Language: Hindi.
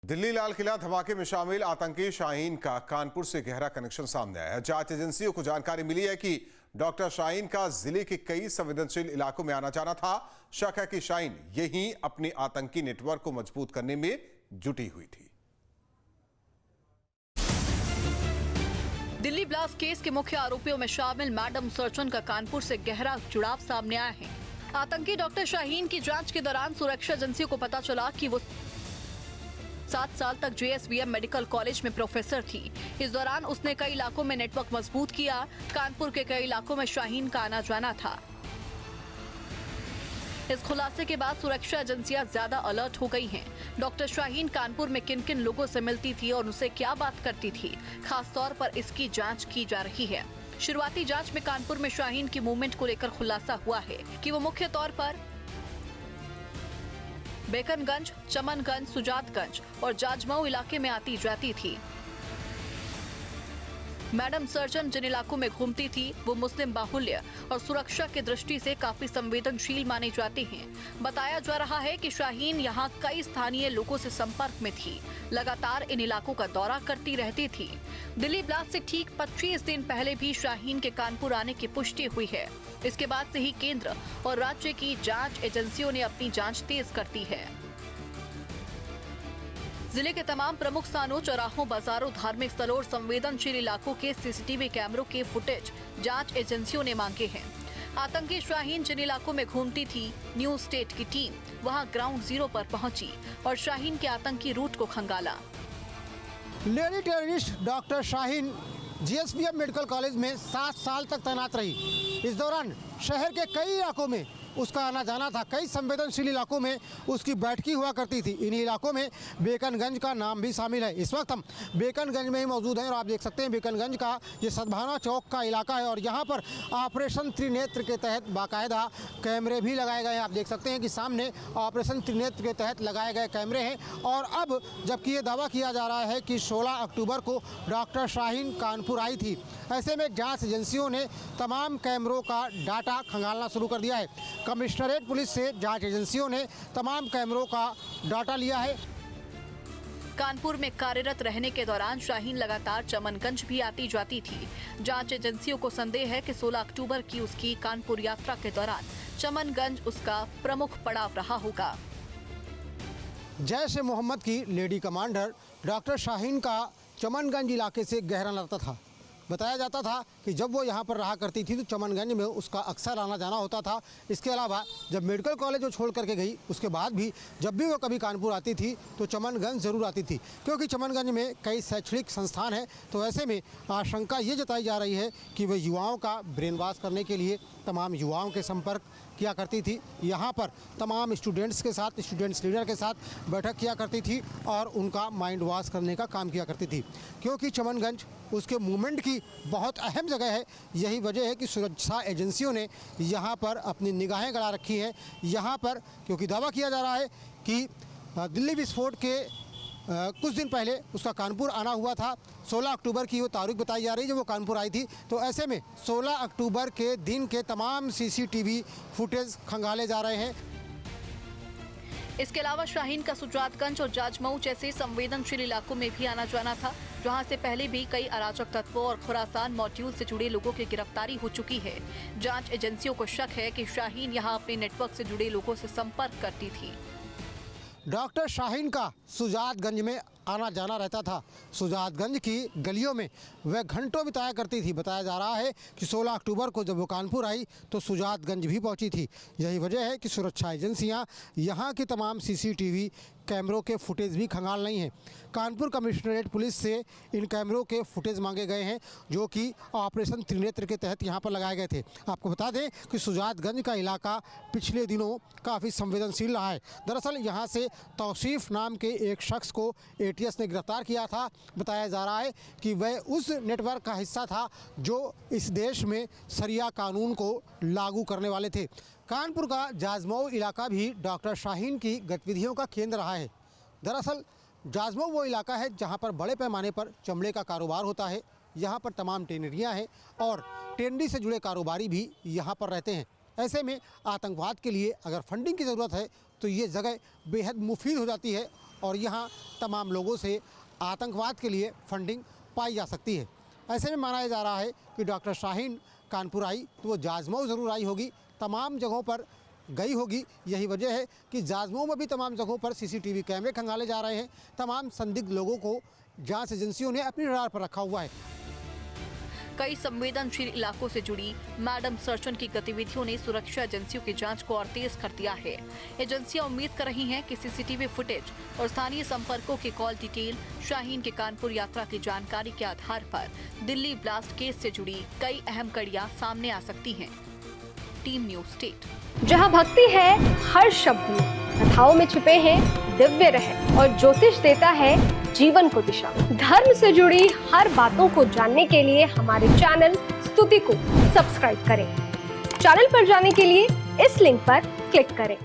दिल्ली लाल किला धमाके में शामिल आतंकी शाहीन का कानपुर से गहरा कनेक्शन सामने आया है। जांच एजेंसियों को जानकारी मिली है कि डॉक्टर शाहीन का जिले के कई संवेदनशील इलाकों में आना जाना था। शक है कि शाहीन यहीं अपने आतंकी नेटवर्क को मजबूत करने में जुटी हुई थी। दिल्ली ब्लास्ट केस के मुख्य आरोपियों में शामिल मैडम सर्जन का कानपुर से गहरा जुड़ाव सामने आया है। आतंकी डॉक्टर शाहीन की जांच के दौरान सुरक्षा एजेंसियों को पता चला कि वो 7 साल तक JSVM मेडिकल कॉलेज में प्रोफेसर थी। इस दौरान उसने कई इलाकों में नेटवर्क मजबूत किया। कानपुर के कई इलाकों में शाहीन का आना जाना था। इस खुलासे के बाद सुरक्षा एजेंसियां ज्यादा अलर्ट हो गई हैं। डॉक्टर शाहीन कानपुर में किन किन लोगों से मिलती थी और उनसे क्या बात करती थी, खास तौर पर इसकी जांच की जा रही है। शुरुआती जांच में कानपुर में शाहीन की मूवमेंट को लेकर खुलासा हुआ है कि वो मुख्य तौर पर बेकनगंज, चमनगंज, सुजातगंज और जाजमऊ इलाके में आती जाती थी। मैडम सर्जन जिन इलाकों में घूमती थी वो मुस्लिम बाहुल्य और सुरक्षा की दृष्टि से काफी संवेदनशील माने जाते हैं। बताया जा रहा है कि शाहीन यहां कई स्थानीय लोगों से संपर्क में थी, लगातार इन इलाकों का दौरा करती रहती थी। दिल्ली ब्लास्ट से ठीक 25 दिन पहले भी शाहीन के कानपुर आने की पुष्टि हुई है। इसके बाद से ही केंद्र और राज्य की जांच एजेंसियों ने अपनी जांच तेज कर दी है। जिले के तमाम प्रमुख स्थानों, चौराहों, बाजारों, धार्मिक स्थलों और संवेदनशील इलाकों के CCTV कैमरों के फुटेज जांच एजेंसियों ने मांगे हैं। आतंकी शाहीन जिन इलाकों में घूमती थी, न्यू स्टेट की टीम वहां ग्राउंड जीरो पर पहुंची और शाहीन के आतंकी रूट को खंगाला। Lady terrorist doctor Shaheen JSVM medical college में 7 साल तक तैनात रही। इस दौरान शहर के कई इलाकों में उसका आना जाना था। कई संवेदनशील इलाकों में उसकी बैठकी हुआ करती थी। इन इलाकों में बेकनगंज का नाम भी शामिल है। इस वक्त हम बेकनगंज में ही मौजूद हैं और आप देख सकते हैं बेकनगंज का ये सद्भावना चौक का इलाका है और यहाँ पर ऑपरेशन त्रिनेत्र के तहत बाकायदा कैमरे भी लगाए गए हैं। आप देख सकते हैं कि सामने ऑपरेशन त्रिनेत्र के तहत लगाए गए कैमरे हैं और अब जबकि ये दावा किया जा रहा है कि 16 अक्टूबर को डॉक्टर शाहीन कानपुर आई थी, ऐसे में जांच एजेंसियों ने तमाम कैमरों का डाटा खंगालना शुरू कर दिया है। कमिश्नरेट पुलिस से जांच एजेंसियों ने तमाम कैमरों का डाटा लिया है। कानपुर में कार्यरत रहने के दौरान शाहीन लगातार चमनगंज भी आती जाती थी। जांच एजेंसियों को संदेह है कि 16 अक्टूबर की उसकी कानपुर यात्रा के दौरान चमनगंज उसका प्रमुख पड़ाव रहा होगा। जैश-ए-मोहम्मद की लेडी कमांडर डॉक्टर शाहीन का चमनगंज इलाके से गहरा नाता था। बताया जाता था कि जब वो यहाँ पर रहा करती थी तो चमनगंज में उसका अक्सर आना जाना होता था। इसके अलावा जब मेडिकल कॉलेज वो छोड़ करके गई उसके बाद भी जब भी वो कभी कानपुर आती थी तो चमनगंज ज़रूर आती थी, क्योंकि चमनगंज में कई शैक्षणिक संस्थान हैं। तो ऐसे में आशंका ये जताई जा रही है कि वह युवाओं का ब्रेन वॉश करने के लिए तमाम युवाओं के संपर्क किया करती थी। यहाँ पर तमाम स्टूडेंट्स के साथ, स्टूडेंट्स लीडर के साथ बैठक किया करती थी और उनका माइंड वॉश करने का काम किया करती थी, क्योंकि चमनगंज उसके मूवमेंट की बहुत अहम जगह है। यही वजह है कि सुरक्षा एजेंसियों ने यहाँ पर अपनी निगाहें गड़ा रखी हैं। यहाँ पर क्योंकि दावा किया जा रहा है कि दिल्ली विस्फोट के कुछ दिन पहले उसका कानपुर आना हुआ था। 16 अक्टूबर की वो तारीख बताई जा रही है जब वो कानपुर आई थी। तो ऐसे में 16 अक्टूबर के दिन के तमाम CCTV फुटेज खंगाले जा रहे हैं। इसके अलावा शाहीन का सुजातगंज और जाजमऊ जैसे संवेदनशील इलाकों में भी आना जाना था, जहां से पहले भी कई अराजक तत्वों और खुरासान मॉड्यूल से जुड़े लोगों की गिरफ्तारी हो चुकी है। जांच एजेंसियों को शक है कि शाहीन यहां अपने नेटवर्क से जुड़े लोगों से संपर्क करती थी। डॉक्टर शाहीन का सुजातगंज में आना जाना रहता था। सुजातगंज की गलियों में वह घंटों बिताया करती थी। बताया जा रहा है कि 16 अक्टूबर को जब वो कानपुर आई तो सुजातगंज भी पहुंची थी। यही वजह है कि सुरक्षा एजेंसियां यहां की तमाम CCTV कैमरों के फुटेज भी खंगाल रही हैं। कानपुर कमिश्नरेट पुलिस से इन कैमरों के फुटेज मांगे गए हैं जो कि ऑपरेशन त्रिनेत्र के तहत यहाँ पर लगाए गए थे। आपको बता दें कि सुजातगंज का इलाका पिछले दिनों काफ़ी संवेदनशील रहा है। दरअसल यहाँ से तौसीफ नाम के एक शख्स को ATS ने गिरफ्तार किया था। बताया जा रहा है कि वह उस नेटवर्क का हिस्सा था जो इस देश में शरिया कानून को लागू करने वाले थे। कानपुर का जाजमऊ इलाका भी डॉक्टर शाहीन की गतिविधियों का केंद्र रहा है। दरअसल जाजमऊ वो इलाका है जहां पर बड़े पैमाने पर चमड़े का कारोबार होता है। यहां पर तमाम टेनरियां हैं और टेनरी से जुड़े कारोबारी भी यहां पर रहते हैं। ऐसे में आतंकवाद के लिए अगर फंडिंग की ज़रूरत है तो ये जगह बेहद मुफीद हो जाती है और यहाँ तमाम लोगों से आतंकवाद के लिए फंडिंग पाई जा सकती है। ऐसे में माना जा रहा है कि डॉक्टर शाहीन कानपुर आई तो वो जाजमऊ ज़रूर आई होगी, तमाम जगहों पर गई होगी। यही वजह है कि जाजमऊ में भी तमाम जगहों पर सीसीटीवी कैमरे खंगाले जा रहे हैं। तमाम संदिग्ध लोगों को जांच एजेंसियों ने अपनी रडार पर रखा हुआ है। कई संवेदनशील इलाकों से जुड़ी मैडम सर्चन की गतिविधियों ने सुरक्षा एजेंसियों की जांच को और तेज कर दिया है। एजेंसियां उम्मीद कर रही हैं कि सीसीटीवी फुटेज और स्थानीय संपर्कों की कॉल डिटेल शाहीन के कानपुर यात्रा की जानकारी के आधार पर दिल्ली ब्लास्ट केस से जुड़ी कई अहम कड़ियां सामने आ सकती हैं। Team news state. जहां भक्ति है हर शब्द में, कथाओं में छुपे हैं दिव्य रहस्य और ज्योतिष देता है जीवन को दिशा। धर्म से जुड़ी हर बातों को जानने के लिए हमारे चैनल स्तुति को सब्सक्राइब करें। चैनल पर जाने के लिए इस लिंक पर क्लिक करें।